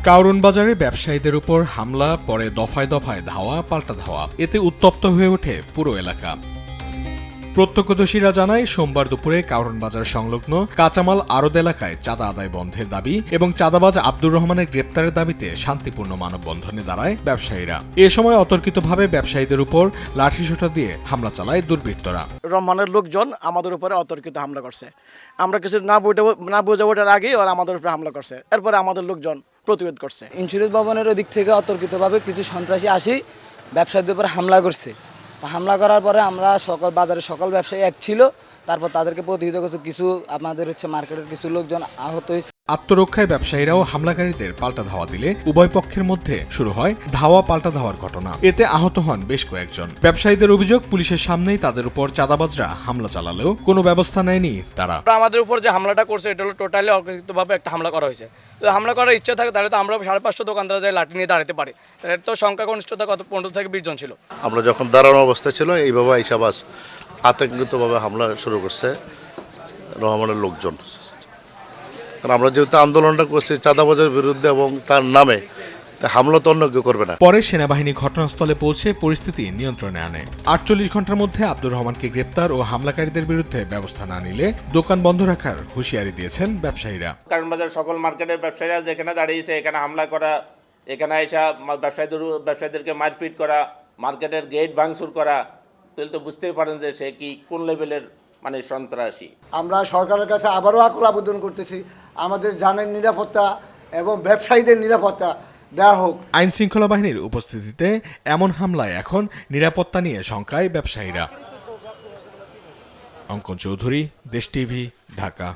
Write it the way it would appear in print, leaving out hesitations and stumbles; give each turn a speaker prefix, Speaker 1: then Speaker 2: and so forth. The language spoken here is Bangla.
Speaker 1: কারওয়ান বাজারে ব্যবসায়ীদের উপর হামলা, পরে দফায় দফায় ধাওয়া পাল্টা ধাওয়া, এতে উত্তপ্ত হয়ে ওঠে পুরো এলাকা। প্রত্যক্ষদর্শীরা জানায়, সোমবার দুপুরে কারওয়ান বাজার সংলগ্ন কাঁচামাল আড়ত এলাকায় চাঁদা আদায় বন্ধের দাবি এবং চাঁদাবাজ আব্দুর রহমানের গ্রেপ্তারের দাবিতে শান্তিপূর্ণ মানববন্ধনে দাঁড়ায় ব্যবসায়ীরা। এ সময় অতর্কিতভাবে ব্যবসায়ীদের উপর লাঠিসোঁটা দিয়ে হামলা চালায় দুর্বৃত্তরা।
Speaker 2: রহমানের লোকজন আমাদের উপরে অতর্কিত হামলা করছে। আমরা কিছু না বুঝে ওঠার আগেই ওরা আমাদের উপরে হামলা করছে। এরপরে আমাদের লোকজন প্রতিরোধ করছে।
Speaker 3: ইন্স্যুরেন্স ভবনের ওদিক থেকে অতর্কিতভাবে কিছু সন্ত্রাসী আসি ব্যবসায়ীদের উপর হামলা করছে। হামলা করার পরে আমরা বাজারের সকল ব্যবসায়ী এক ছিল, তারপর তাদেরকে প্রতিহত করছে। কিছু আমাদের মার্কেটের কিছু লোকজন আহত হয়েছে।
Speaker 1: আত্মরক্ষায় ব্যবসায়ীরাও হামলাকারীদের পাল্টা ধাওয়া দিলে উভয় পক্ষের মধ্যে শুরু হয় ধাওয়া পাল্টা ধাওয়ার ঘটনা। এতে আহত হন বেশ কয়েকজন। ব্যবসায়ীদের অভিযোগ, পুলিশের সামনেই তাদের উপর চাঁদাবাজরা হামলা চালালেও কোনো ব্যবস্থা নেয়নি তারা।
Speaker 2: আমাদের উপর যে হামলাটা করছে এটা হলো টোটালি অকৃতভাবে একটা হামলা করা হয়েছে। তো হামলা করার ইচ্ছা থাকে তাহলে তো আমরা 550 দোকানদার যাই লাঠি নিয়ে দাঁড়াতে পারি। এর তো সংখ্যা গরিষ্ঠতা কত 15 থেকে 20 জন ছিল।
Speaker 4: আমরা যখন দাঁড়ানো অবস্থায় ছিল এইভাবে ইসাবাস আতঙ্কিতভাবে হামলা শুরু করছে রহমানের লোকজন। কারণ আমরা যেহেতু আন্দোলনটা করছি চাঁদাবাজের বিরুদ্ধে এবং তার নামে, হামলা তো অন্য কেউ করবে না।
Speaker 1: পরে সেনাবাহিনী ঘটনাস্থলে পৌঁছে পরিস্থিতি নিয়ন্ত্রণে আনে। 48 ঘন্টার মধ্যে আব্দুর রহমানকে গ্রেপ্তার ও হামলাকারীদের বিরুদ্ধে ব্যবস্থা না নিলে দোকান বন্ধ রাখার হুঁশিয়ারি দিয়েছেন ব্যবসায়ীরা।
Speaker 5: কারওয়ান বাজার সকল মার্কেটের ব্যবসায়ীরা যেখানে দাঁড়িয়েছে এখানে হামলা করা, এখানে এসে ব্যবসায়ীদেরকে মারপিট করা, মার্কেটের গেট ভাঙচুর করা, তাহলে তো বুঝতেই পারেন যে সে কি কোন লেভেলের সন্ত্রাসী।
Speaker 6: আমরা সরকারের কাছে আবারও আকুল আবেদন করতেছি, আমাদের জানের নিরাপত্তা এবং ব্যবসায়ীদের নিরাপত্তা দেওয়া হোক।
Speaker 1: আইন শৃঙ্খলা বাহিনীর উপস্থিতিতে এমন হামলায় এখন নিরাপত্তা নিয়ে শঙ্কায় ব্যবসায়ীরা। অঙ্কন চৌধুরী, দেশ টিভি, ঢাকা।